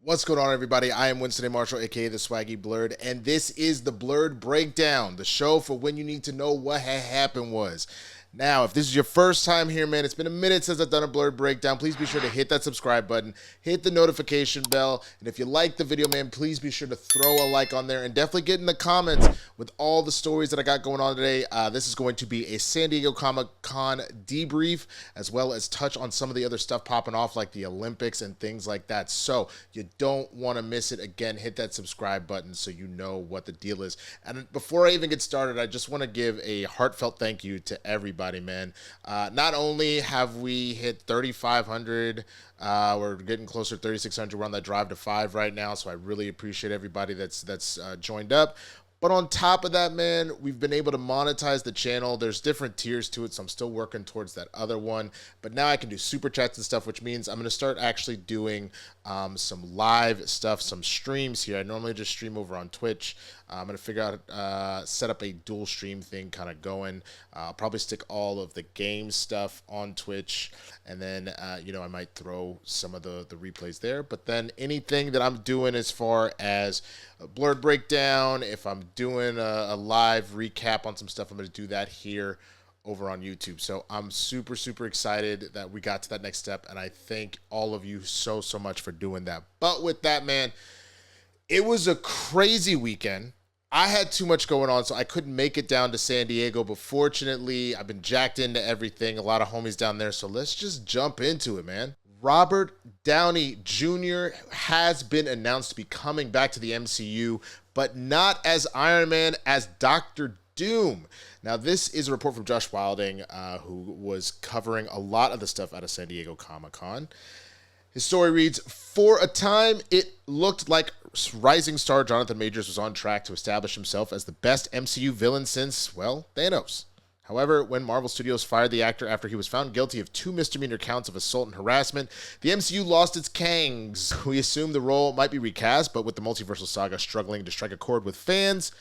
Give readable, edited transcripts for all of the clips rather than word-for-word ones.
What's going on, everybody? I am Winston A. Marshall, aka the Swaggy Blerd, and this is the Blerd Breakdown, the show for when you need to know what happened was. Now, if this is your first time here, man, it's been a minute since I've done a Blerd Breakdown. Please be sure to hit that subscribe button, hit the notification bell, and if you like the video, man, please be sure to throw a like on there and definitely get in the comments with all the stories that I got going on today. This is going to be a San Diego Comic-Con debrief, as well as touch on some of the other stuff popping off, like the Olympics and things like that. So you don't want to miss it. Again, hit that subscribe button so you know what the deal is. And before I even get started, I just want to give a heartfelt thank you to everybody, man. Not only have we hit 3,500, we're getting closer to 3,600. We're on that drive to 5 right now, so I really appreciate everybody that's joined up. But on top of that, man, we've been able to monetize the channel. There's different tiers to it, so I'm still working towards that other one. But now I can do super chats and stuff, which means I'm going to start actually doing some live stuff, some streams here. I normally just stream over on Twitch. I'm going to figure out, set up a dual stream thing kind of going. I'll probably stick all of the game stuff on Twitch, and then, I might throw some of the replays there. But then anything that I'm doing as far as a Blerd Breakdown, if I'm doing a live recap on some stuff, I'm going to do that here over on YouTube. So I'm super, super excited that we got to that next step, and I thank all of you so much for doing that. But with that, man, it was a crazy weekend. I had too much going on, so I couldn't make it down to San Diego, but fortunately, I've been jacked into everything. A lot of homies down there, so let's just jump into it, man. Robert Downey Jr. has been announced to be coming back to the MCU, but not as Iron Man, as Dr. Doom. Now, this is a report from Josh Wilding, who was covering a lot of the stuff out of San Diego Comic-Con. His story reads, for a time, it looked like rising star Jonathan Majors was on track to establish himself as the best MCU villain since, well, Thanos. However, when Marvel Studios fired the actor after he was found guilty of 2 misdemeanor counts of assault and harassment, the MCU lost its kangs. We assumed the role might be recast, but with the multiversal saga struggling to strike a chord with fans,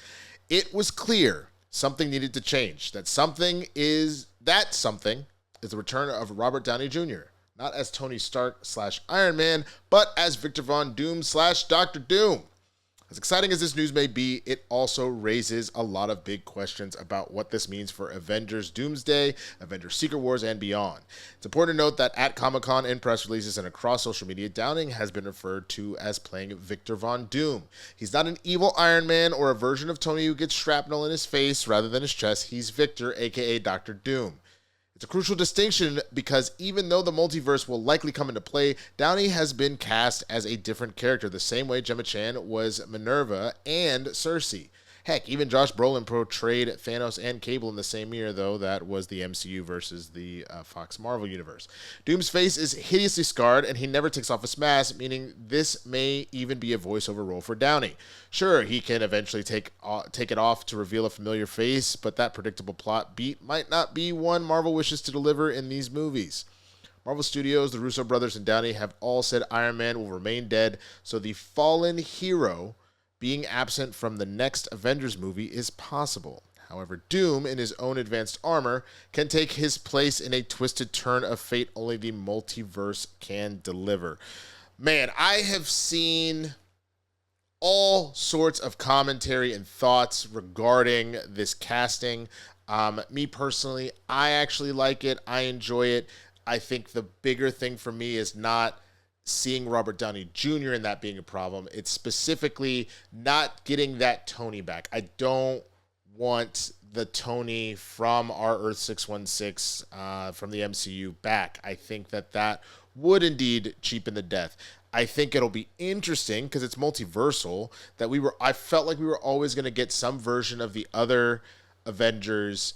it was clear something needed to change. That something is the return of Robert Downey Jr., not as Tony Stark / Iron Man, but as Victor Von Doom / Dr. Doom. As exciting as this news may be, it also raises a lot of big questions about what this means for Avengers Doomsday, Avengers Secret Wars, and beyond. It's important to note that at Comic-Con, in press releases, and across social media, Downing has been referred to as playing Victor Von Doom. He's not an evil Iron Man or a version of Tony who gets shrapnel in his face rather than his chest. He's Victor, aka Dr. Doom. It's a crucial distinction because even though the multiverse will likely come into play, Downey has been cast as a different character, the same way Gemma Chan was Minerva and Cersei. Heck, even Josh Brolin portrayed Thanos and Cable in the same year, though that was the MCU versus the Fox Marvel universe. Doom's face is hideously scarred, and he never takes off his mask, meaning this may even be a voiceover role for Downey. Sure, he can eventually take it off to reveal a familiar face, but that predictable plot beat might not be one Marvel wishes to deliver in these movies. Marvel Studios, the Russo brothers, and Downey have all said Iron Man will remain dead, so the fallen hero being absent from the next Avengers movie is possible. However, Doom, in his own advanced armor, can take his place in a twisted turn of fate only the multiverse can deliver. Man, I have seen all sorts of commentary and thoughts regarding this casting. Me personally, I actually like it. I enjoy it. I think the bigger thing for me is not seeing Robert Downey Jr. and that being a problem. It's specifically not getting that Tony back. I don't want the Tony from our Earth 616 from the MCU back. I think that would indeed cheapen the death. I think it'll be interesting because it's multiversal that I felt like we were always going to get some version of the other Avengers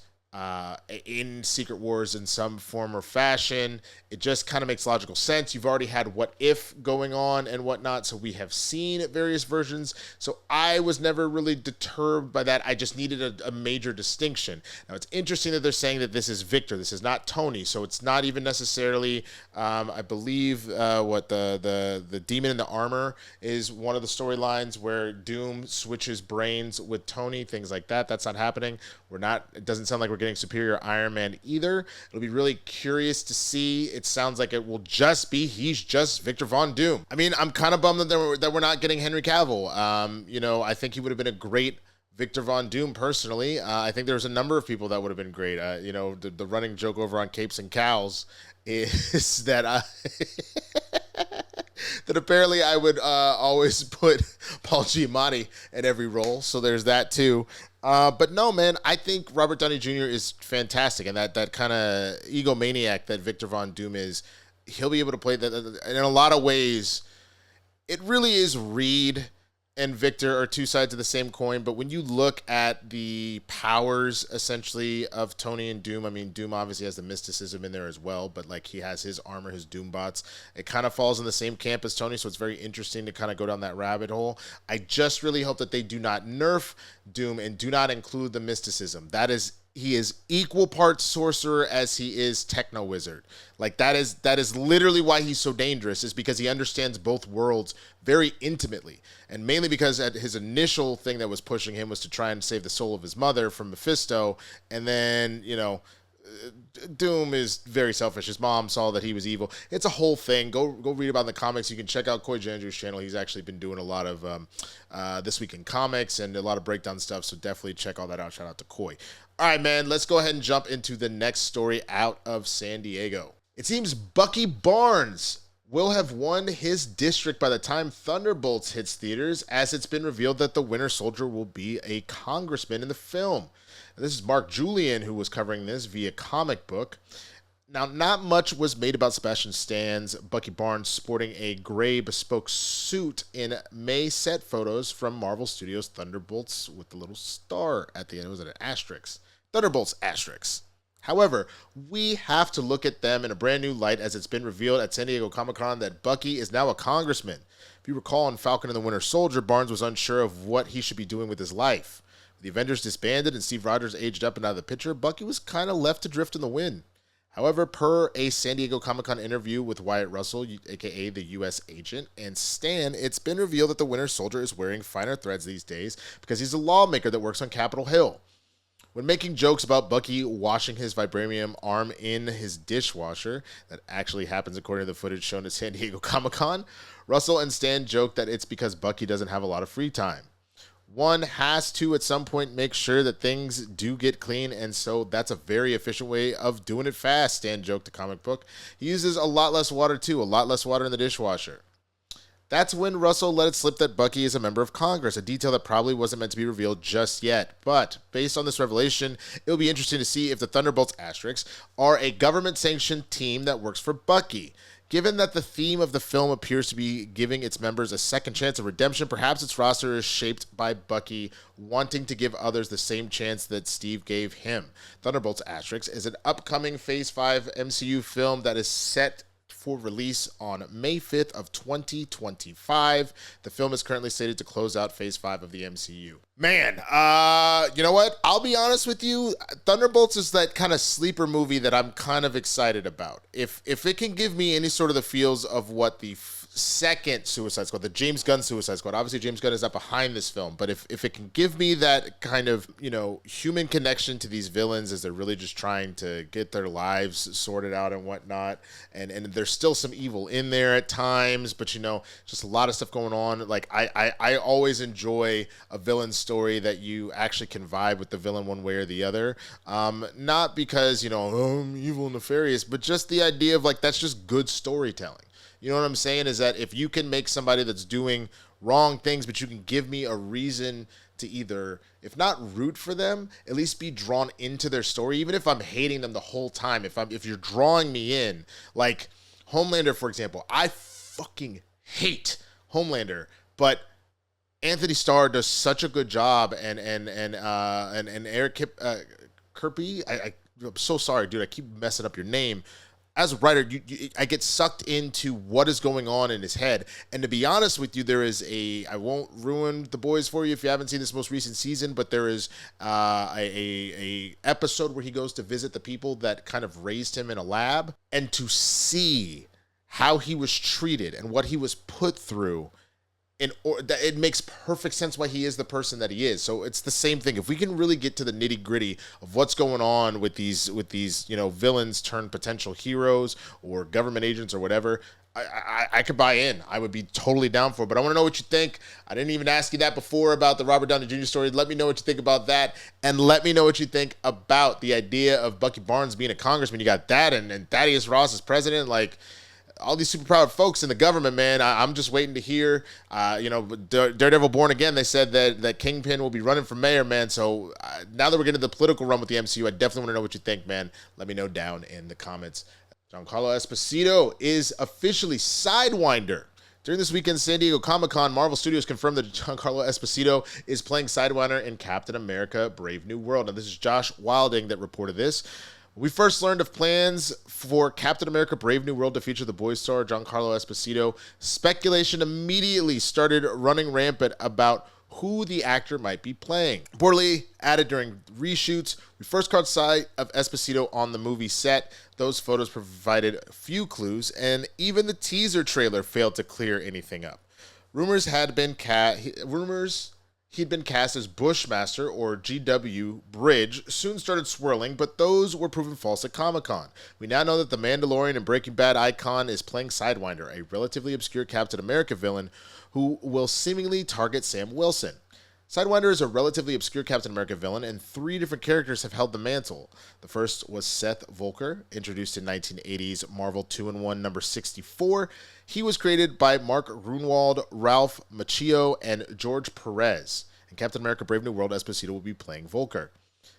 in Secret Wars in some form or fashion. It just kind of makes logical sense. You've already had What If going on and whatnot, so we have seen various versions. So I was never really deterred by that. I just needed a major distinction. Now, it's interesting that they're saying that this is Victor. This is not Tony, so it's not even necessarily, I believe, what the Demon in the Armor is one of the storylines where Doom switches brains with Tony, things like that. That's not happening. It doesn't sound like we're getting Superior Iron Man either. It'll be really curious to see. It sounds like it will just be he's just Victor Von Doom. I mean, I'm kind of bummed that we're not getting Henry Cavill. I think he would have been a great Victor Von Doom personally. I think there's a number of people that would have been great. The running joke over on Capes and Cows is that that apparently I would always put Paul Giamatti at every role. So there's that too. But no, man, I think Robert Downey Jr. is fantastic. And that kind of egomaniac that Victor Von Doom is, he'll be able to play that. And in a lot of ways, it really is Reed and Victor are two sides of the same coin, but when you look at the powers essentially of Tony and Doom, I mean, Doom obviously has the mysticism in there as well, but like he has his armor, his Doom bots. It kind of falls in the same camp as Tony, so it's very interesting to kind of go down that rabbit hole. I just really hope that they do not nerf Doom and do not include the mysticism. He is equal parts sorcerer as he is techno wizard. Like that is literally why he's so dangerous, is because he understands both worlds very intimately. And mainly because at his initial thing that was pushing him was to try and save the soul of his mother from Mephisto. And then, Doom is very selfish. His mom saw that he was evil. It's a whole thing. Go read about it in the comics. You can check out Coy Janju's channel. He's actually been doing a lot of This Week in Comics and a lot of breakdown stuff. So definitely check all that out. Shout out to Coy. All right, man, let's go ahead and jump into the next story out of San Diego. It seems Bucky Barnes will have won his district by the time Thunderbolts hits theaters, as it's been revealed that the Winter Soldier will be a congressman in the film. And this is Mark Julian who was covering this via comic book. Now, not much was made about Sebastian Stan's Bucky Barnes sporting a gray bespoke suit in May set photos from Marvel Studios' Thunderbolts with the little star at the end. Was it an asterisk? Thunderbolts asterisk. However, we have to look at them in a brand new light, as it's been revealed at San Diego Comic-Con that Bucky is now a congressman. If you recall, in Falcon and the Winter Soldier, Barnes was unsure of what he should be doing with his life. With the Avengers disbanded and Steve Rogers aged up and out of the picture, Bucky was kind of left to drift in the wind. However, per a San Diego Comic-Con interview with Wyatt Russell, aka the U.S. agent, and Stan, it's been revealed that the Winter Soldier is wearing finer threads these days because he's a lawmaker that works on Capitol Hill. When making jokes about Bucky washing his vibranium arm in his dishwasher, that actually happens according to the footage shown at San Diego Comic-Con, Russell and Stan joke that it's because Bucky doesn't have a lot of free time. One has to, at some point, make sure that things do get clean, and so that's a very efficient way of doing it fast, Stan joked to Comic Book. He uses a lot less water, too, a lot less water in the dishwasher. That's when Russell let it slip that Bucky is a member of Congress, a detail that probably wasn't meant to be revealed just yet. But based on this revelation, it'll be interesting to see if the Thunderbolts asterisks are a government-sanctioned team that works for Bucky. Given that the theme of the film appears to be giving its members a second chance of redemption, perhaps its roster is shaped by Bucky wanting to give others the same chance that Steve gave him. Thunderbolts Asterix is an upcoming Phase 5 MCU film that is set for release on May 5th of 2025. The film is currently slated to close out Phase 5 of the MCU. Man, you know what? I'll be honest with you. Thunderbolts is that kind of sleeper movie that I'm kind of excited about. If it can give me any sort of the feels of what the second Suicide Squad, the James Gunn Suicide Squad, obviously James Gunn is not behind this film, but if it can give me that kind of, human connection to these villains as they're really just trying to get their lives sorted out and whatnot, and there's still some evil in there at times, but just a lot of stuff going on. Like I always enjoy a villain story that you actually can vibe with the villain one way or the other. Not because, I'm evil and nefarious, but just the idea of that's just good storytelling. You know what I'm saying? Is that if you can make somebody that's doing wrong things, but you can give me a reason to either, if not root for them, at least be drawn into their story, even if I'm hating them the whole time. If you're drawing me in, like Homelander, for example, I fucking hate Homelander, but Anthony Starr does such a good job, and Eric Kirby, I'm so sorry, dude, I keep messing up your name. As a writer, I get sucked into what is going on in his head. And to be honest with you, there is I won't ruin The Boys for you if you haven't seen this most recent season, but there is a episode where he goes to visit the people that kind of raised him in a lab, and to see how he was treated and what he was put through, that it makes perfect sense why he is the person that he is. So it's the same thing. If we can really get to the nitty gritty of what's going on with these villains turned potential heroes or government agents or whatever, I could buy in. I would be totally down for it. But I want to know what you think. I didn't even ask you that before about the Robert Downey Jr. story. Let me know what you think about that. And let me know what you think about the idea of Bucky Barnes being a congressman. You got that and Thaddeus Ross as president. Like, all these super proud folks in the government, man. I'm just waiting to hear. Daredevil Born Again, they said that Kingpin will be running for mayor, man. So now that we're getting to the political run with the MCU, I definitely want to know what you think, man. Let me know down in the comments. Giancarlo Esposito is officially Sidewinder. During this weekend's San Diego Comic-Con, Marvel Studios confirmed that Giancarlo Esposito is playing Sidewinder in Captain America: Brave New World. And this is Josh Wilding that reported this. We first learned of plans for Captain America: Brave New World to feature the boy star Giancarlo Esposito. Speculation immediately started running rampant about who the actor might be playing. Reportedly added during reshoots, we first caught sight of Esposito on the movie set. Those photos provided few clues, and even the teaser trailer failed to clear anything up. Rumors he'd been cast as Bushmaster or GW Bridge soon started swirling, but those were proven false at Comic-Con. We now know that the Mandalorian and Breaking Bad icon is playing Sidewinder, a relatively obscure Captain America villain who will seemingly target Sam Wilson. Sidewinder is a relatively obscure Captain America villain, and 3 different characters have held the mantle. The first was Seth Volker, introduced in 1980's Marvel 2-in-1 number 64. He was created by Mark Grunwald, Ralph Macchio, and George Perez. In Captain America: Brave New World, Esposito will be playing Volker.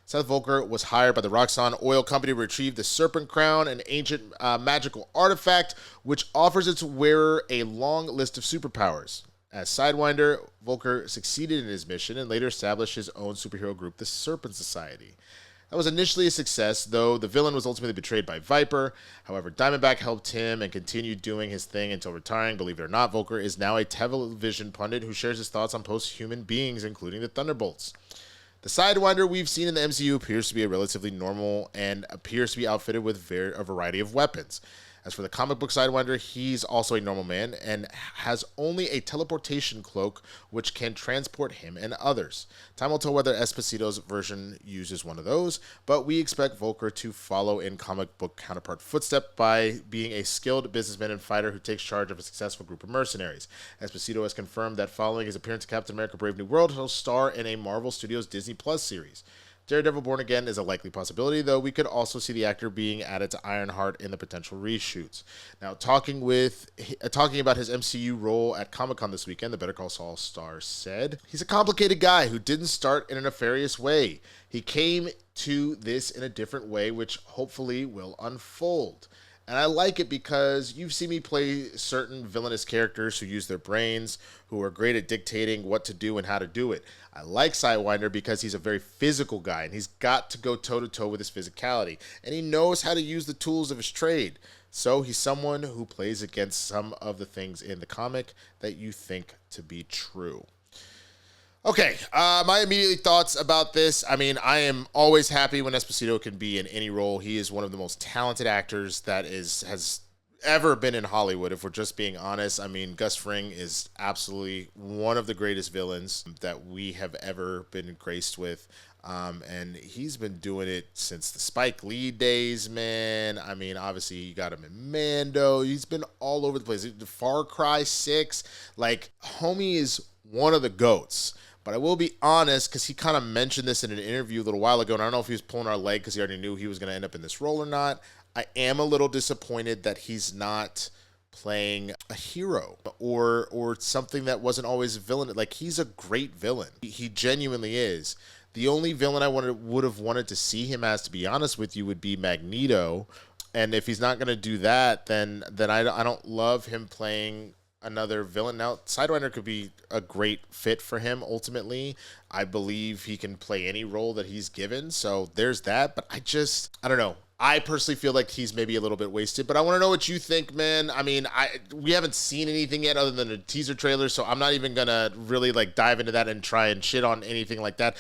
Seth Volker was hired by the Roxxon Oil Company to retrieve the Serpent Crown, an ancient magical artifact which offers its wearer a long list of superpowers. As Sidewinder, Volker succeeded in his mission and later established his own superhero group, the Serpent Society. That was initially a success, though the villain was ultimately betrayed by Viper. However, Diamondback helped him and continued doing his thing until retiring. Believe it or not, Volker is now a television pundit who shares his thoughts on post-human beings, including the Thunderbolts. The Sidewinder we've seen in the MCU appears to be a relatively normal and appears to be outfitted with a variety of weapons. As for the comic book Sidewinder, he's also a normal man and has only a teleportation cloak which can transport him and others. Time will tell whether Esposito's version uses one of those, but we expect Volker to follow in comic book counterpart footstep by being a skilled businessman and fighter who takes charge of a successful group of mercenaries. Esposito has confirmed that following his appearance in Captain America: Brave New World, he'll star in a Marvel Studios Disney Plus series. Daredevil Born Again is a likely possibility, though we could also see the actor being added to Ironheart in the potential reshoots. Now, talking about his MCU role at Comic-Con this weekend, the Better Call Saul star said, "He's a complicated guy who didn't start in a nefarious way. He came to this in a different way, which hopefully will unfold." And I like it because you've seen me play certain villainous characters who use their brains, who are great at dictating what to do and how to do it. I like Sidewinder because he's a very physical guy, and he's got to go toe-to-toe with his physicality. And he knows how to use the tools of his trade. So he's someone who plays against some of the things in the comic that you think to be true. Okay, my immediate thoughts about this. I mean, I am always happy when Esposito can be in any role. He is one of the most talented actors that has ever been in Hollywood, if we're just being honest. I mean, Gus Fring is absolutely one of the greatest villains that we have ever been graced with. And he's been doing it since the Spike Lee days, man. I mean, obviously, you got him in Mando. He's been all over the place. The Far Cry 6. Like, homie is one of the GOATs. But I will be honest, because he kind of mentioned this in an interview a little while ago, and I don't know if he was pulling our leg because he already knew he was going to end up in this role or not. I am a little disappointed that he's not playing a hero or something that wasn't always a villain. Like, he's a great villain. He genuinely is. The only villain I would have wanted to see him as, to be honest with you, would be Magneto. And if he's not going to do that, then I don't love him playing another villain. Now, Sidewinder could be a great fit for him ultimately. I believe he can play any role that he's given, so there's that. But I don't know. I personally feel like he's maybe a little bit wasted, but I want to know what you think, man. I mean, we haven't seen anything yet other than a teaser trailer, so I'm not even gonna really like dive into that and try and shit on anything like that.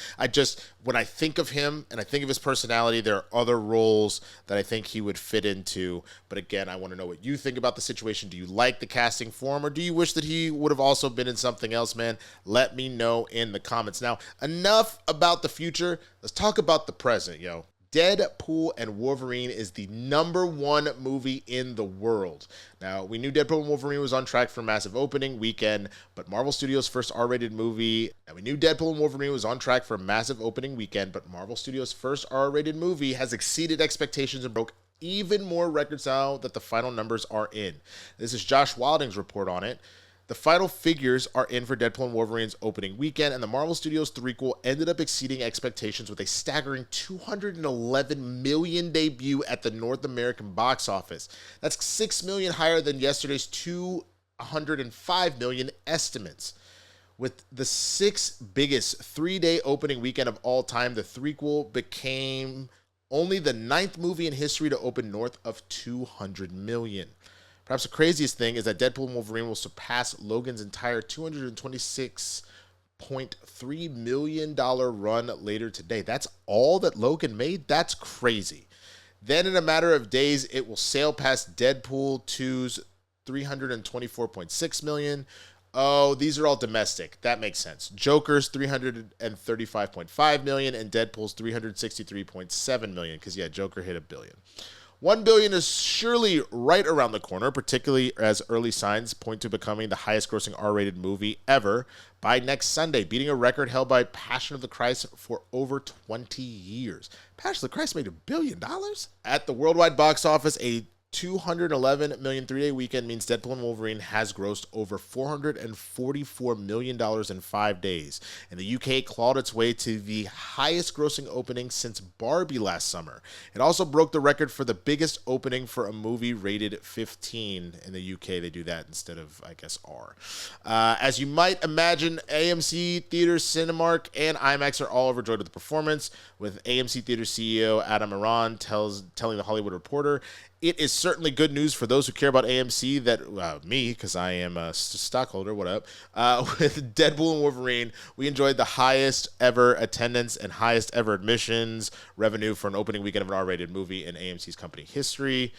When I think of him and I think of his personality, there are other roles that I think he would fit into. But again, I want to know what you think about the situation. Do you like the casting for him, or do you wish that he would have also been in something else, man? Let me know in the comments. Now, enough about the future. Let's talk about the present, yo. Deadpool and Wolverine is the #1 movie in the world. Now, we knew Deadpool and Wolverine was on track for a massive opening weekend, but Marvel Studios' first R-rated movie has exceeded expectations and broke even more records now that the final numbers are in. This is Josh Wilding's report on it. The final figures are in for Deadpool and Wolverine's opening weekend, and the Marvel Studios threequel ended up exceeding expectations with a staggering $211 million debut at the North American box office. That's $6 million higher than yesterday's $205 million estimates. With the sixth biggest 3-day opening weekend of all time, the threequel became only the 9th movie in history to open north of $200 million. Perhaps the craziest thing is that Deadpool and Wolverine will surpass Logan's entire $226.3 million run later today. That's all that Logan made? That's crazy. Then in a matter of days, it will sail past Deadpool 2's $324.6 million. Oh, these are all domestic. That makes sense. Joker's $335.5 million and Deadpool's $363.7 million. Because, yeah, Joker hit $1 billion. $1 billion is surely right around the corner, particularly as early signs point to becoming the highest-grossing R-rated movie ever by next Sunday, beating a record held by Passion of the Christ for over 20 years. Passion of the Christ made $1 billion? At the worldwide box office, a $211 million 3-day weekend means Deadpool and Wolverine has grossed over $444 million in 5 days. And the UK clawed its way to the highest grossing opening since Barbie last summer. It also broke the record for the biggest opening for a movie rated 15. In the UK, they do that instead of, I guess, R. As you might imagine, AMC Theaters, Cinemark, and IMAX are all overjoyed with the performance, with AMC Theaters CEO Adam Aron telling The Hollywood Reporter, "It is certainly good news for those who care about AMC that, me, because I am a stockholder, what up, with Deadpool and Wolverine, we enjoyed the highest ever attendance and highest ever admissions revenue for an opening weekend of an R-rated movie in AMC's company history."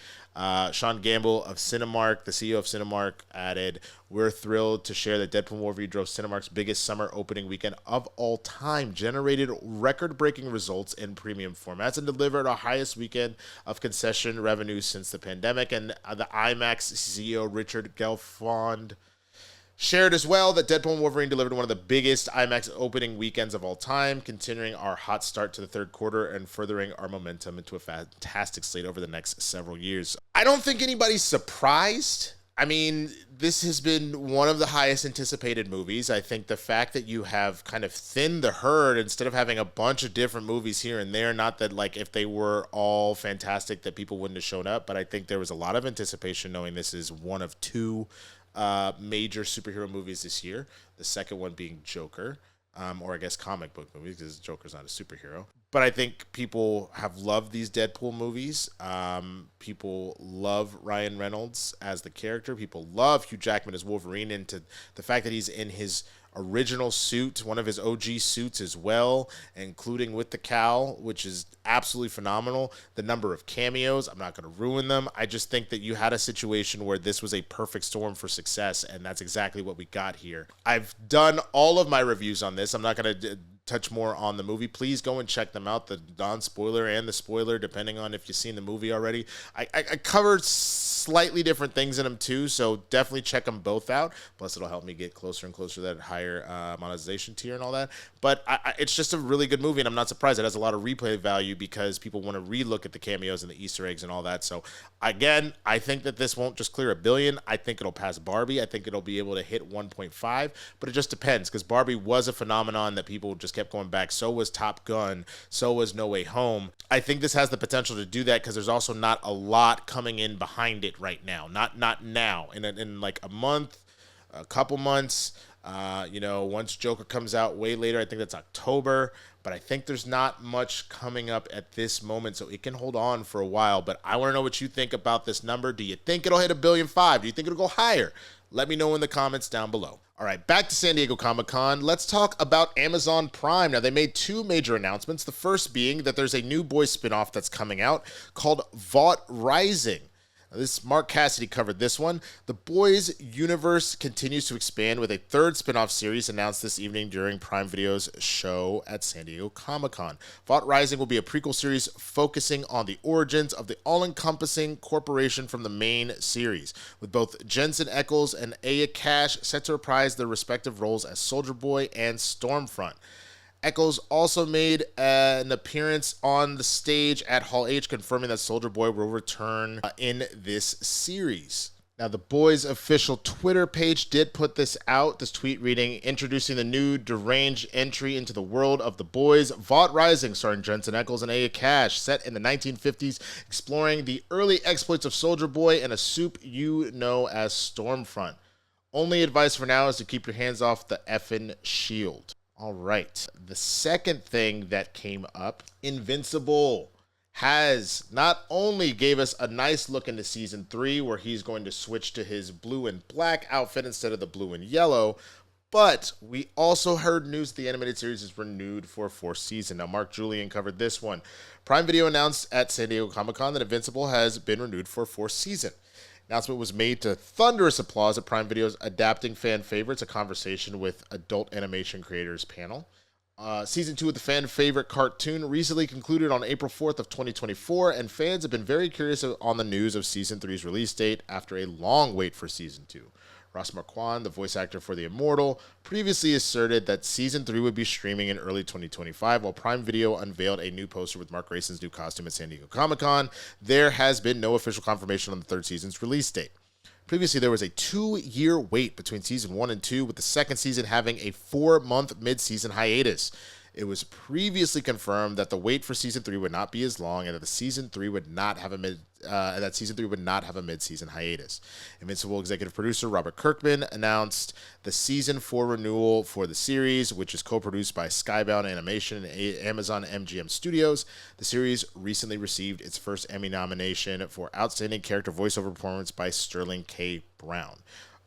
Sean Gamble of Cinemark, the CEO of Cinemark, added, "We're thrilled to share that Deadpool and Wolverine drove Cinemark's biggest summer opening weekend of all time, generated record-breaking results in premium formats, and delivered our highest weekend of concession revenue since the pandemic." And the IMAX CEO, Richard Gelfond, shared as well that Deadpool and Wolverine delivered one of the biggest IMAX opening weekends of all time, continuing our hot start to the third quarter and furthering our momentum into a fantastic slate over the next several years. I don't think anybody's surprised. I mean, this has been one of the highest anticipated movies. I think the fact that you have kind of thinned the herd instead of having a bunch of different movies here and there, not that like if they were all fantastic that people wouldn't have shown up, but I think there was a lot of anticipation knowing this is one of two major superhero movies this year. The second one being Joker, or I guess comic book movies, because Joker's not a superhero. But I think people have loved these Deadpool movies. People love Ryan Reynolds as the character. People love Hugh Jackman as Wolverine, and to the fact that he's in his original suit, one of his OG suits as well, including with the cowl, which is absolutely phenomenal. The number of cameos, I'm not going to ruin them. I just think that you had a situation where this was a perfect storm for success, and that's exactly what we got here. I've done all of my reviews on this. I'm not going to touch more on the movie. Please go and check them out, the non-spoiler and the spoiler, depending on if you've seen the movie already. I covered slightly different things in them too, so definitely check them both out. Plus, it'll help me get closer and closer to that higher monetization tier and all that. But it's just a really good movie, and I'm not surprised. It has a lot of replay value because people want to re-look at the cameos and the Easter eggs and all that. So, again, I think that this won't just clear $1 billion. I think it'll pass Barbie. I think it'll be able to hit 1.5, but it just depends because Barbie was a phenomenon that people just kept going back. So was Top Gun. So was No Way Home. I think this has the potential to do that because there's also not a lot coming in behind it right now. Not now. In like a month, a couple months, Once Joker comes out way later, I think that's October, but I think there's not much coming up at this moment, so it can hold on for a while. But I want to know what you think about this number. Do you think it'll hit $1.5 billion? Do you think it'll go higher? Let me know in the comments down below. All right, back to San Diego Comic-Con. Let's talk about Amazon Prime. Now, they made two major announcements. The first being that there's a new Boys spinoff that's coming out called Vought Rising. This Mark Cassidy covered this one. The Boys universe continues to expand with a third spin-off series announced this evening during Prime Video's show at San Diego Comic-Con. Vought Rising will be a prequel series focusing on the origins of the all-encompassing corporation from the main series, with both Jensen Ackles and Aya Cash set to reprise their respective roles as Soldier Boy and Stormfront. Ackles also made an appearance on the stage at Hall H, confirming that Soldier Boy will return in this series. Now, the Boys' official Twitter page did put this out, this tweet reading, introducing the new deranged entry into the world of the Boys, Vought Rising, starring Jensen Ackles and Aya Cash, set in the 1950s, exploring the early exploits of Soldier Boy and a soup you know as Stormfront. Only advice for now is to keep your hands off the effing shield. All right, the second thing that came up, Invincible has not only gave us a nice look into season 3 where he's going to switch to his blue and black outfit instead of the blue and yellow, but we also heard news the animated series is renewed for a 4th season. Now, Mark Julian covered this one. Prime Video announced at San Diego Comic-Con that Invincible has been renewed for a 4th season. Announcement was made to thunderous applause at Prime Video's Adapting Fan Favorites, a conversation with adult animation creators panel. Season 2 of the fan favorite cartoon recently concluded on April 4th of 2024, and fans have been very curious on the news of Season 3's release date after a long wait for Season 2. Ross Marquand, the voice actor for the Immortal, previously asserted that Season 3 would be streaming in early 2025, while Prime Video unveiled a new poster with Mark Grayson's new costume at San Diego Comic-Con. There has been no official confirmation on the 3rd season's release date. Previously, there was a 2-year wait between Season 1 and 2, with the 2nd season having a 4-month mid-season hiatus. It was previously confirmed that the wait for Season 3 would not be as long, and that Season 3 would not have a mid-season hiatus. Invincible executive producer Robert Kirkman announced the Season 4 renewal for the series, which is co-produced by Skybound Animation and Amazon MGM Studios. The series recently received its first Emmy nomination for Outstanding Character Voiceover Performance by Sterling K. Brown.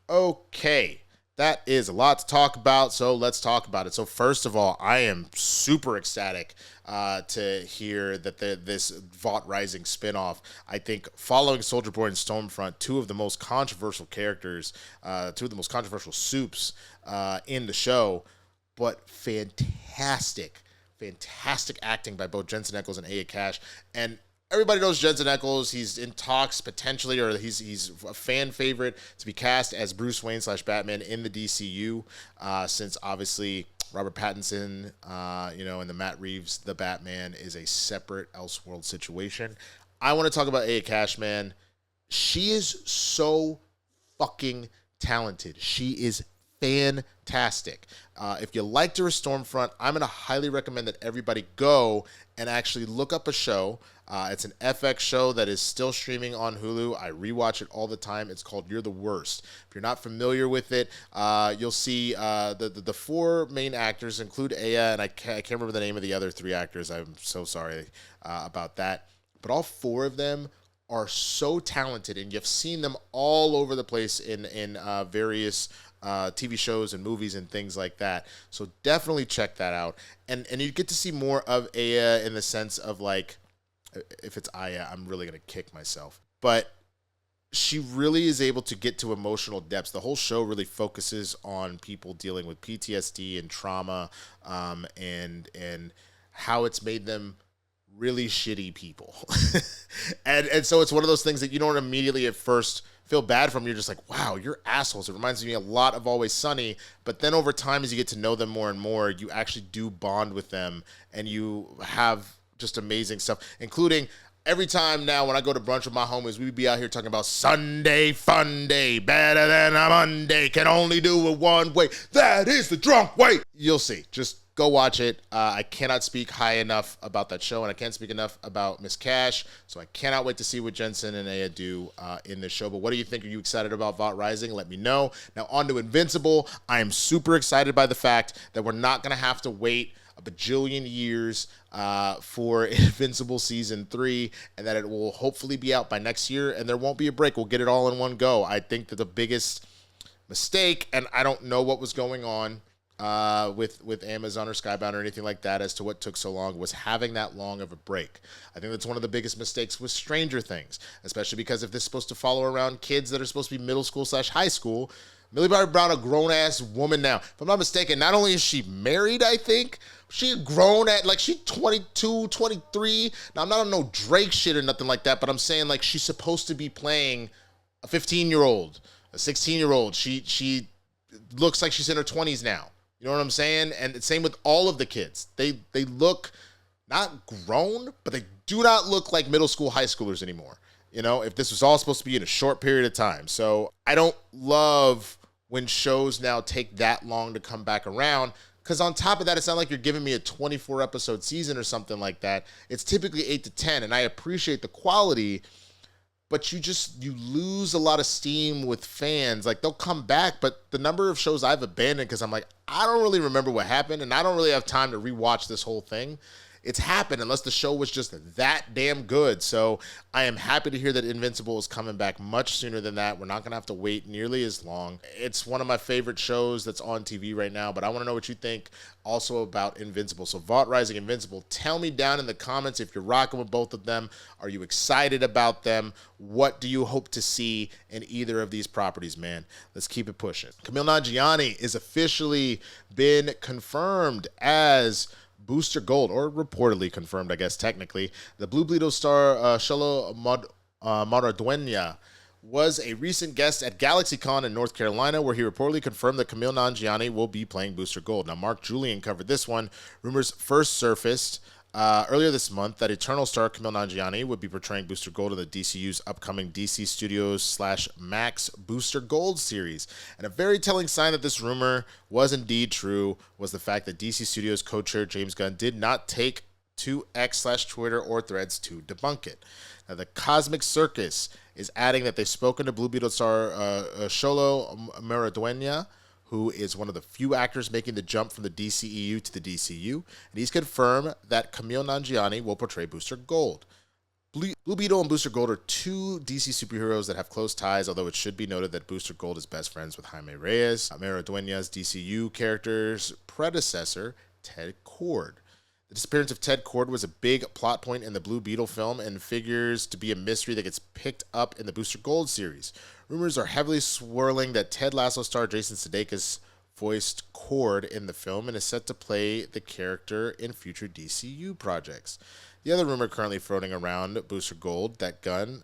Okay. That is a lot to talk about, so let's talk about it. So first of all, I am super ecstatic to hear that this Vought Rising spinoff, I think following Soldier Boy and Stormfront, two of the most controversial characters, two of the most controversial soups in the show, but fantastic acting by both Jensen Ackles and Aya Cash. And everybody knows Jensen Ackles. He's in talks potentially, or he's a fan favorite to be cast as Bruce Wayne / Batman in the DCU, since obviously Robert Pattinson, and the Matt Reeves, the Batman, is a separate Elseworld situation. I want to talk about Aya Cash, man. She is so fucking talented. She is fantastic. If you liked her as Stormfront, I'm going to highly recommend that everybody go and actually look up a show. It's an FX show that is still streaming on Hulu. I rewatch it all the time. It's called You're the Worst. If you're not familiar with it, you'll see the 4 main actors include Aya, and I can't remember the name of the other 3 actors. I'm so sorry about that. But all 4 of them are so talented, and you've seen them all over the place in various TV shows and movies and things like that. So definitely check that out. And you get to see more of Aya in the sense of, like, if it's Aya, I'm really going to kick myself. But she really is able to get to emotional depths. The whole show really focuses on people dealing with PTSD and trauma, and how it's made them really shitty people. and so it's one of those things that you don't immediately at first feel bad from. You're just like, wow, you're assholes. It reminds me a lot of Always Sunny. But then over time, as you get to know them more and more, you actually do bond with them, and you have just amazing stuff, including every time now when I go to brunch with my homies, we be out here talking about Sunday fun day, better than a Monday, can only do it one way. That is the drunk way. You'll see. Just Go watch it. I cannot speak high enough about that show, and I can't speak enough about Miss Cash, so I cannot wait to see what Jensen and Aya do in this show. But what do you think? Are you excited about Vought Rising? Let me know. Now, on to Invincible. I am super excited by the fact that we're not going to have to wait a bajillion years for Invincible Season 3, and that it will hopefully be out by next year, and there won't be a break. We'll get it all in one go. I think that the biggest mistake, and I don't know what was going on with Amazon or Skybound or anything like that as to what took so long, was having that long of a break. I think that's one of the biggest mistakes with Stranger Things, especially because if this is supposed to follow around kids that are supposed to be middle school / high school, Millie Bobby Brown, a grown-ass woman now. If I'm not mistaken, not only is she married, I think, she grown at, like, she's 22, 23. Now, I'm not on no Drake shit or nothing like that, but I'm saying, like, she's supposed to be playing a 15-year-old, a 16-year-old. She looks like she's in her 20s now. You know what I'm saying? And same with all of the kids. They look not grown, but they do not look like middle school, high schoolers anymore. You know, if this was all supposed to be in a short period of time. So I don't love when shows now take that long to come back around. Because on top of that, it's not like you're giving me a 24-episode season or something like that. It's typically 8 to 10, and I appreciate the quality, but you lose a lot of steam with fans. Like, they'll come back, but the number of shows I've abandoned because I'm like, I don't really remember what happened, and I don't really have time to rewatch this whole thing. It's happened unless the show was just that damn good. So I am happy to hear that Invincible is coming back much sooner than that. We're not going to have to wait nearly as long. It's one of my favorite shows that's on TV right now, but I want to know what you think also about Invincible. So Vought Rising, Invincible, tell me down in the comments if you're rocking with both of them. Are you excited about them? What do you hope to see in either of these properties, man? Let's keep it pushing. Kumail Nanjiani is officially been confirmed as Booster Gold, or reportedly confirmed, I guess, technically. The Blue Beetle star Sholo Maraduena was a recent guest at GalaxyCon in North Carolina, where he reportedly confirmed that Kumail Nanjiani will be playing Booster Gold. Now, Mark Julian covered this one. Rumors first surfaced earlier this month that Eternal star Kumail Nanjiani would be portraying Booster Gold in the DCU's upcoming DC Studios / Max Booster Gold series. And a very telling sign that this rumor was indeed true was the fact that DC Studios co-chair James Gunn did not take to X / Twitter or Threads to debunk it. Now, the Cosmic Circus is adding that they've spoken to Blue Beetle star Sholo Maraduena, who is one of the few actors making the jump from the DCEU to the DCU, and he's confirmed that Kumail Nanjiani will portray Booster Gold. Blue Beetle and Booster Gold are two DC superheroes that have close ties, although it should be noted that Booster Gold is best friends with Jaime Reyes, Maraduena's DCU character's predecessor, Ted Kord. The disappearance of Ted Kord was a big plot point in the Blue Beetle film and figures to be a mystery that gets picked up in the Booster Gold series. Rumors are heavily swirling that Ted Lasso star Jason Sudeikis voiced Kord in the film and is set to play the character in future DCU projects. The other rumor currently floating around Booster Gold that Gunn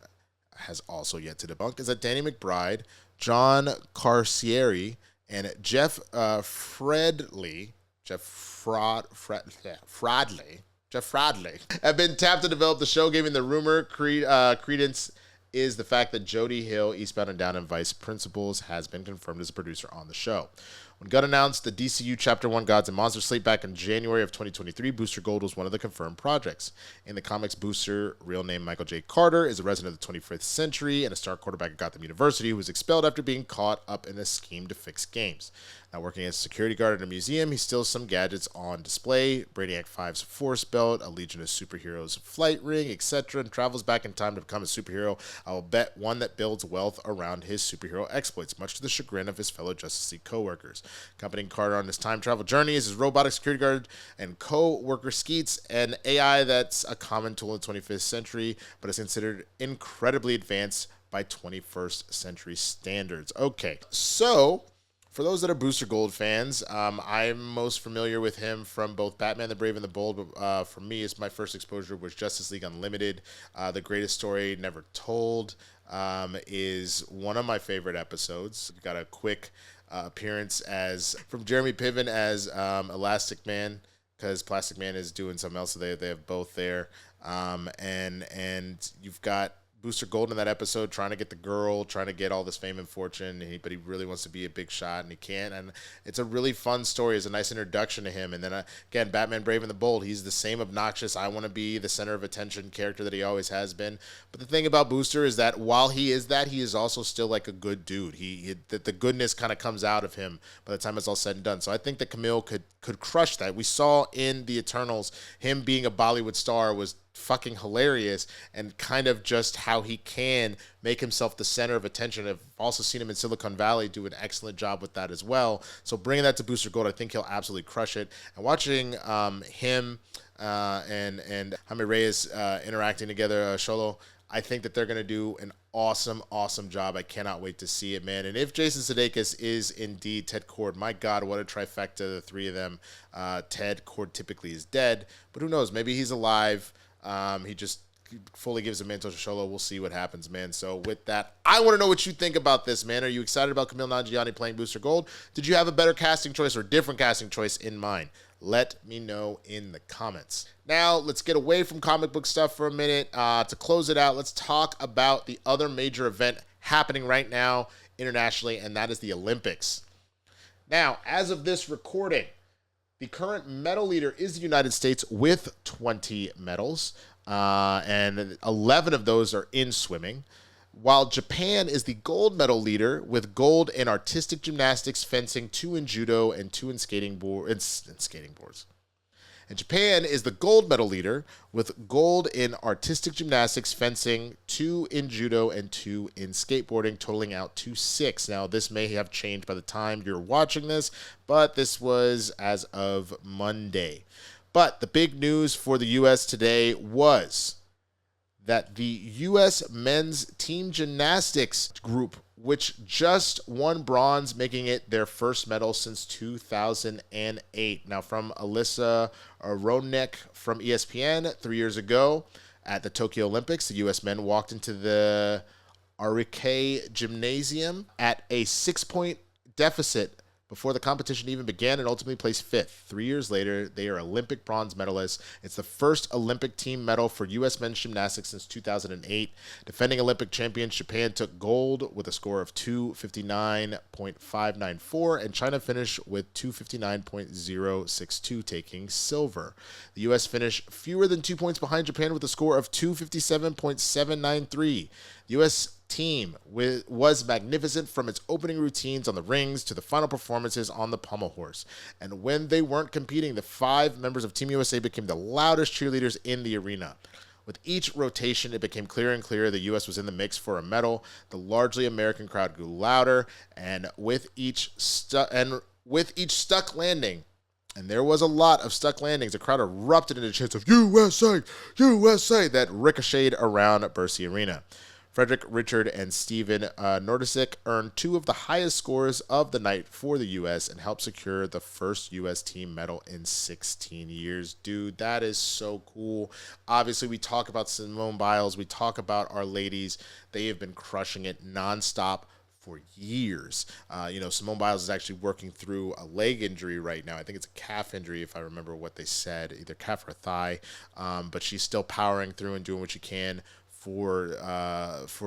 has also yet to debunk is that Danny McBride, John Carcieri, and Jeff Fradley have been tapped to develop the show, giving the rumor credence is the fact that Jody Hill, Eastbound and Down and Vice Principals, has been confirmed as a producer on the show. When Gunn announced the DCU Chapter 1 Gods and Monsters slate back in January of 2023, Booster Gold was one of the confirmed projects. In the comics, Booster, real name Michael J. Carter, is a resident of the 25th century and a star quarterback at Gotham University who was expelled after being caught up in a scheme to fix games. Now working as a security guard at a museum, he steals some gadgets on display, Brainiac 5's Force Belt, a Legion of Superheroes flight ring, etc., and travels back in time to become a superhero. I will bet one that builds wealth around his superhero exploits, much to the chagrin of his fellow Justice League co-workers. Accompanying Carter on his time travel journey is his robotic security guard and co-worker Skeets, an AI that's a common tool in the 25th century, but is considered incredibly advanced by 21st century standards. Okay, so for those that are Booster Gold fans, I'm most familiar with him from both Batman the Brave and the Bold, but for me, my first exposure was Justice League Unlimited. The Greatest Story Never Told is one of my favorite episodes. We've got a quick appearance from Jeremy Piven as Elastic Man, because Plastic Man is doing something else, so they have both there. And you've got Booster Gold in that episode, trying to get the girl, trying to get all this fame and fortune, but he really wants to be a big shot, and he can't. And it's a really fun story. It's a nice introduction to him. And then, again, Batman Brave and the Bold, he's the same obnoxious, I want to be the center of attention character that he always has been. But the thing about Booster is that while he is that, he is also still like a good dude. The goodness kind of comes out of him by the time it's all said and done. So I think that Kumail could crush that. We saw in the Eternals, him being a Bollywood star was fucking hilarious, and kind of just how he can make himself the center of attention. I've also seen him in Silicon Valley do an excellent job with that as well. So bringing that to Booster Gold, I think he'll absolutely crush it. And watching him and Jaime Reyes interacting together, Xolo, I think that they're going to do an awesome job. I cannot wait to see it, man. And if Jason Sudeikis is indeed Ted Kord, my God, what a trifecta, the three of them. Ted Kord typically is dead, but who knows? Maybe he's alive. He just fully gives a mantle to Xolo. We'll see what happens, man. So with that, I want to know what you think about this, man. Are you excited about Kumail Nanjiani playing Booster Gold? Did you have a better casting choice or different casting choice in mind? Let me know in the comments. Now, let's get away from comic book stuff for a minute. To close it out, let's talk about the other major event happening right now internationally, and that is the Olympics. Now, as of this recording, the current medal leader is the United States with 20 medals, and 11 of those are in swimming, while Japan is the gold medal leader with gold in artistic gymnastics, fencing, 2 in judo, and 2 in skating boards. And Japan is the gold medal leader with gold in artistic gymnastics, fencing, 2 in judo, and 2 in skateboarding, totaling out to 6. Now, this may have changed by the time you're watching this, but this was as of Monday. But the big news for the U.S. today was that the U.S. men's team gymnastics group, which just won bronze, making it their first medal since 2008. Now, from Alyssa Ronek from ESPN 3 years ago at the Tokyo Olympics, the U.S. men walked into the Arike Gymnasium at a 6-point deficit before the competition even began, and ultimately placed 5th. 3 years later, they are Olympic bronze medalists. It's the first Olympic team medal for U.S. men's gymnastics since 2008. Defending Olympic champions, Japan took gold with a score of 259.594, and China finished with 259.062, taking silver. The U.S. finished fewer than 2 points behind Japan with a score of 257.793. The U.S. team was magnificent from its opening routines on the rings to the final performances on the pommel horse. And when they weren't competing, the 5 members of Team USA became the loudest cheerleaders in the arena. With each rotation, it became clearer and clearer the U.S. was in the mix for a medal. The largely American crowd grew louder, and with each stuck landing, and there was a lot of stuck landings, the crowd erupted into chants of USA, USA, that ricocheted around Bercy Arena. Frederick, Richard, and Steven Nordisic earned 2 of the highest scores of the night for the U.S. and helped secure the first U.S. team medal in 16 years. Dude, that is so cool. Obviously, we talk about Simone Biles. We talk about our ladies. They have been crushing it nonstop for years. Simone Biles is actually working through a leg injury right now. I think it's a calf injury, if I remember what they said, either calf or thigh. But she's still powering through and doing what she can for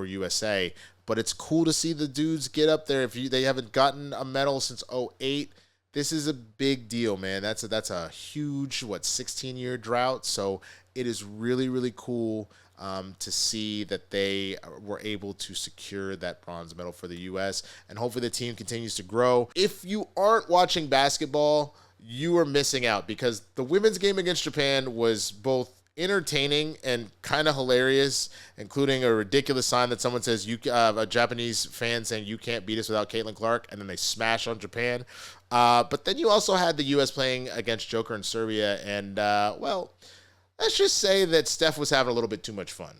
USA. But it's cool to see the dudes get up there. If they haven't gotten a medal since 2008, this is a big deal, man. That's a huge 16-year drought. So it is really, really cool to see that they were able to secure that bronze medal for the U.S. and hopefully the team continues to grow. If you aren't watching basketball, you are missing out, because the women's game against Japan was both entertaining and kind of hilarious, including a ridiculous sign that someone says, a Japanese fan saying, "You can't beat us without Caitlin Clark," and then they smash on Japan. But then you also had the U.S. playing against Joker in Serbia, and, let's just say that Steph was having a little bit too much fun.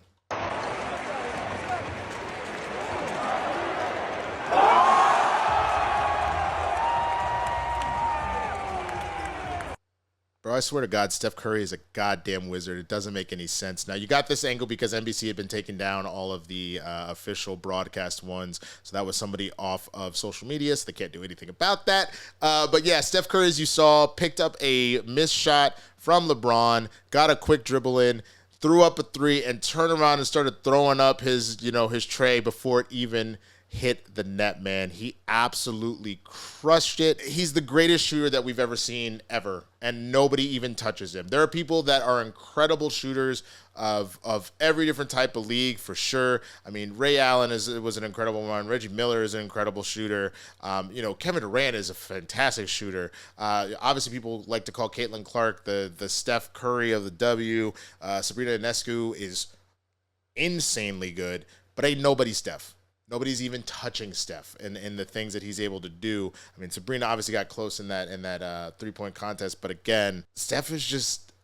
Bro, I swear to God, Steph Curry is a goddamn wizard. It doesn't make any sense. Now, you got this angle because NBC had been taking down all of the official broadcast ones. So that was somebody off of social media, so they can't do anything about that. But yeah, Steph Curry, as you saw, picked up a missed shot from LeBron, got a quick dribble in, threw up a three, and turned around and started throwing up his, his tray before it even hit the net, man. He absolutely crushed it. He's the greatest shooter that we've ever seen, ever, and nobody even touches him. There are people that are incredible shooters of every different type of league, for sure. I mean, Ray Allen was an incredible one. Reggie Miller is an incredible shooter. Kevin Durant is a fantastic shooter. Obviously, people like to call Caitlin Clark the Steph Curry of the W. Sabrina Ionescu is insanely good, but ain't nobody Steph. Nobody's even touching Steph and the things that he's able to do. I mean, Sabrina obviously got close in that three-point contest, but again, Steph is just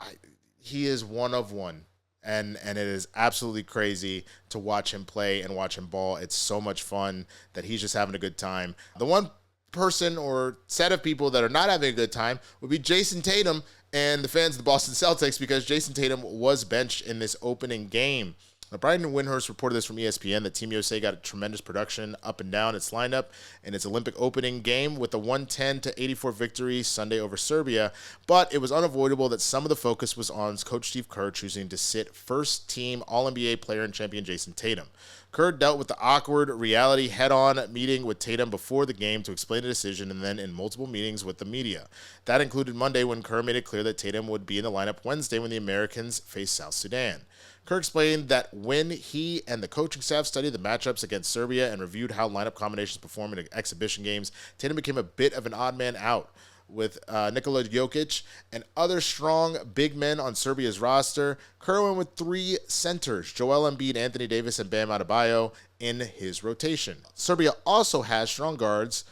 he is one of one, and it is absolutely crazy to watch him play and watch him ball. It's so much fun that he's just having a good time. The one person or set of people that are not having a good time would be Jason Tatum and the fans of the Boston Celtics, because Jason Tatum was benched in this opening game. Now, Brian Windhorst reported this from ESPN that Team USA got a tremendous production up and down its lineup in its Olympic opening game with a 110-84 victory Sunday over Serbia, but it was unavoidable that some of the focus was on Coach Steve Kerr choosing to sit first-team All-NBA player and champion Jason Tatum. Kerr dealt with the awkward reality head-on meeting with Tatum before the game to explain the decision, and then in multiple meetings with the media. That included Monday when Kerr made it clear that Tatum would be in the lineup Wednesday when the Americans face South Sudan. Kerr explained that when he and the coaching staff studied the matchups against Serbia and reviewed how lineup combinations perform in exhibition games, Tatum became a bit of an odd man out. With Nikola Jokic and other strong big men on Serbia's roster, Kerr went with three centers, Joel Embiid, Anthony Davis, and Bam Adebayo, in his rotation. Serbia also has strong guards,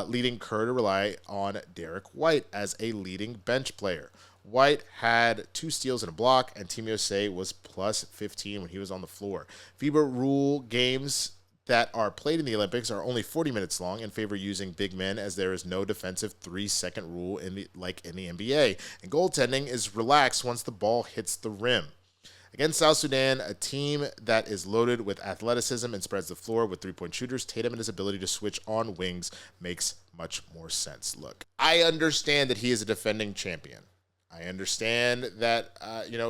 leading Kerr to rely on Derek White as a leading bench player. White had 2 steals and a block, and Team USA was plus 15 when he was on the floor. FIBA rule games that are played in the Olympics are only 40 minutes long and favor using big men, as there is no defensive 3-second rule like in the NBA, and goaltending is relaxed once the ball hits the rim. Against South Sudan, a team that is loaded with athleticism and spreads the floor with three-point shooters, Tatum and his ability to switch on wings makes much more sense. Look, I understand that he is a defending champion. I understand that,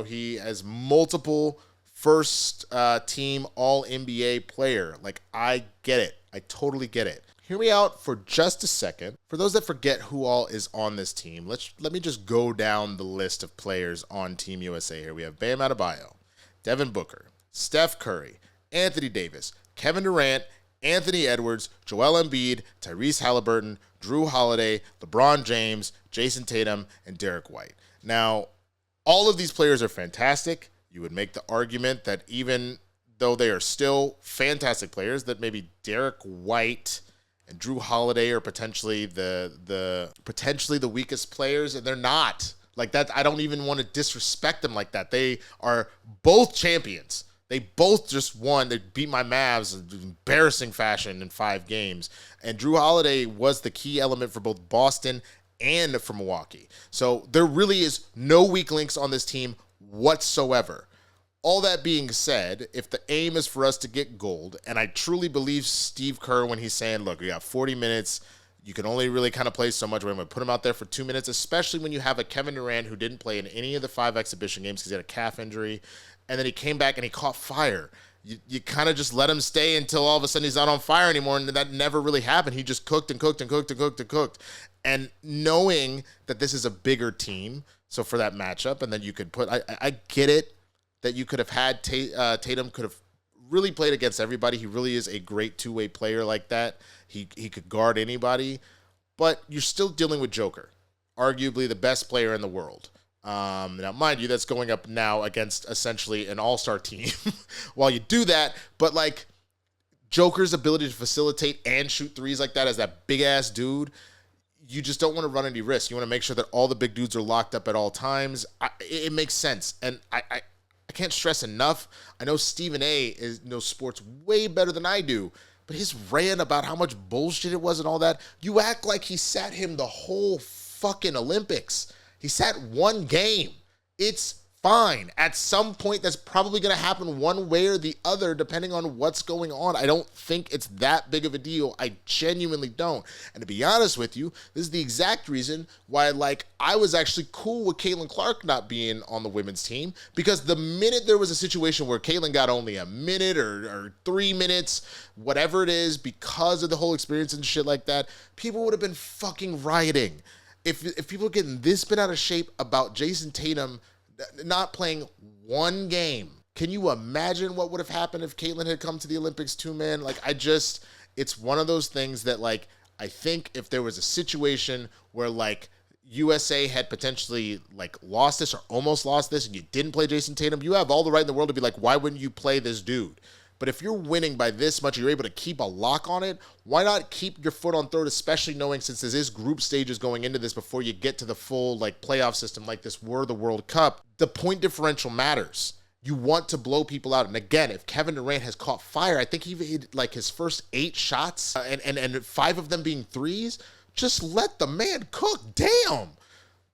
he has multiple first-team All-NBA player. Like, I get it. I totally get it. Hear me out for just a second. For those that forget who all is on this team, let me just go down the list of players on Team USA here. We have Bam Adebayo, Devin Booker, Steph Curry, Anthony Davis, Kevin Durant, Anthony Edwards, Joel Embiid, Tyrese Halliburton, Drew Holiday, LeBron James, Jason Tatum, and Derek White. Now, all of these players are fantastic. You would make the argument that even though they are still fantastic players, that maybe Derek White and Drew Holiday are potentially the weakest players, and they're not. Like that, I don't even want to disrespect them like that. They are both champions. They both just won. They beat my Mavs in embarrassing fashion in 5 games. And Drew Holiday was the key element for both Boston and for Milwaukee. So there really is no weak links on this team whatsoever. All that being said, if the aim is for us to get gold, and I truly believe Steve Kerr when he's saying, look, we got 40 minutes, you can only really kind of play so much. We're going to put him out there for 2 minutes, especially when you have a Kevin Durant who didn't play in any of the 5 exhibition games because he had a calf injury, and then he came back and he caught fire. You kind of just let him stay until all of a sudden he's not on fire anymore, and that never really happened. He just cooked and cooked and cooked and cooked and cooked. And knowing that this is a bigger team, so for that matchup, and then you could put, I get it that you could have had Tatum could have really played against everybody. He really is a great two-way player like that. He could guard anybody, but you're still dealing with Joker, arguably the best player in the world. Now, mind you, that's going up now against essentially an all-star team while you do that, but like Joker's ability to facilitate and shoot threes like that as that big-ass dude, you just don't want to run any risk. You want to make sure that all the big dudes are locked up at all times. It makes sense, and I can't stress enough. I know Stephen A. knows sports way better than I do, but his rant about how much bullshit it was and all that, you act like he sat him the whole fucking Olympics. He sat 1 game. It's fine. At some point, that's probably going to happen one way or the other, depending on what's going on. I don't think it's that big of a deal. I genuinely don't. And to be honest with you, this is the exact reason why, like, I was actually cool with Caitlin Clark not being on the women's team, because the minute there was a situation where Caitlin got only a minute or 3 minutes, whatever it is, because of the whole experience and shit like that, people would have been fucking rioting. If people are getting this bent out of shape about Jason Tatum not playing one game, can you imagine what would have happened if Caitlin had come to the Olympics too, man? Like, it's one of those things that, like, I think if there was a situation where, like, USA had potentially, like, lost this or almost lost this and you didn't play Jason Tatum, you have all the right in the world to be like, why wouldn't you play this dude? But if you're winning by this much, you're able to keep a lock on it, why not keep your foot on throat, especially knowing since this is group stages going into this before you get to the full, like, playoff system like this were the World Cup. The point differential matters. You want to blow people out. And again, if Kevin Durant has caught fire, I think he hit, like, his first 8 shots and 5 of them being threes, just let the man cook. Damn.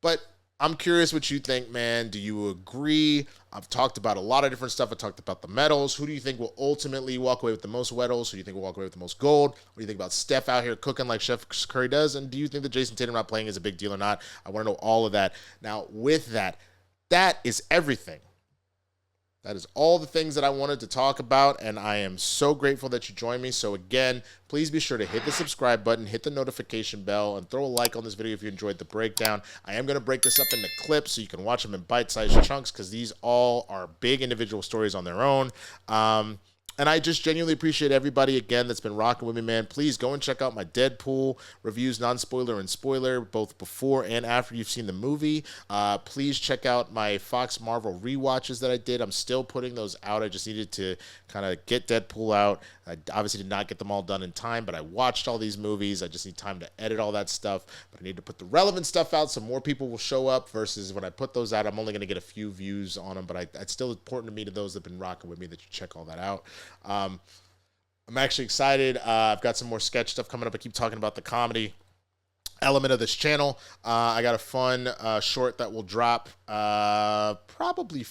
But I'm curious what you think, man. Do you agree? I've talked about a lot of different stuff. I talked about the medals. Who do you think will ultimately walk away with the most medals? Who do you think will walk away with the most gold? What do you think about Steph out here cooking like Chef Curry does? And do you think that Jason Tatum not playing is a big deal or not? I want to know all of that. Now, with that, that is everything. That is all the things that I wanted to talk about, and I am so grateful that you joined me. So again, please be sure to hit the subscribe button, hit the notification bell, and throw a like on this video if you enjoyed the breakdown. I am going to break this up into clips so you can watch them in bite-sized chunks, because these all are big individual stories on their own. And I just genuinely appreciate everybody, again, that's been rocking with me, man. Please go and check out my Deadpool reviews, non-spoiler and spoiler, both before and after you've seen the movie. Please check out my Fox Marvel rewatches that I did. I'm still putting those out. I just needed to kind of get Deadpool out. I obviously did not get them all done in time, but I watched all these movies. I just need time to edit all that stuff. But I need to put the relevant stuff out so more people will show up, versus when I put those out, I'm only going to get a few views on them. But it's still important to me, to those that have been rocking with me, that you check all that out. I'm actually excited. I've got some more sketch stuff coming up. I keep talking about the comedy element of this channel. I got a fun short that will drop probably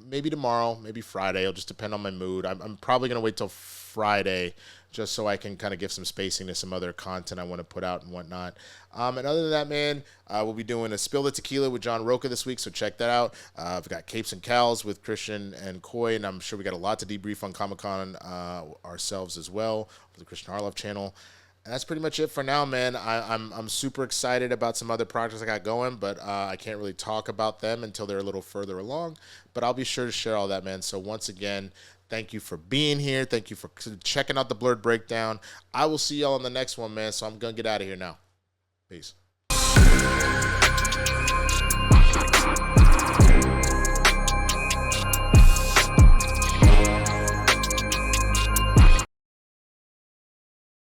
maybe tomorrow, maybe Friday. It'll just depend on my mood. I'm probably going to wait till Friday just so I can kind of give some spacing to some other content I want to put out and whatnot. And other than that, man, we'll be doing a Spill the Tequila with John Roca this week, so check that out. I've got Capes and Cals with Christian and Coy, and I'm sure we got a lot to debrief on Comic-Con ourselves as well, with the Christian Harloff channel. And that's pretty much it for now, man. I'm super excited about some other projects I got going, but I can't really talk about them until they're a little further along. But I'll be sure to share all that, man. So once again, thank you for being here. Thank you for checking out the Blerd Breakdown. I will see y'all on the next one, man. So I'm going to get out of here now. Peace.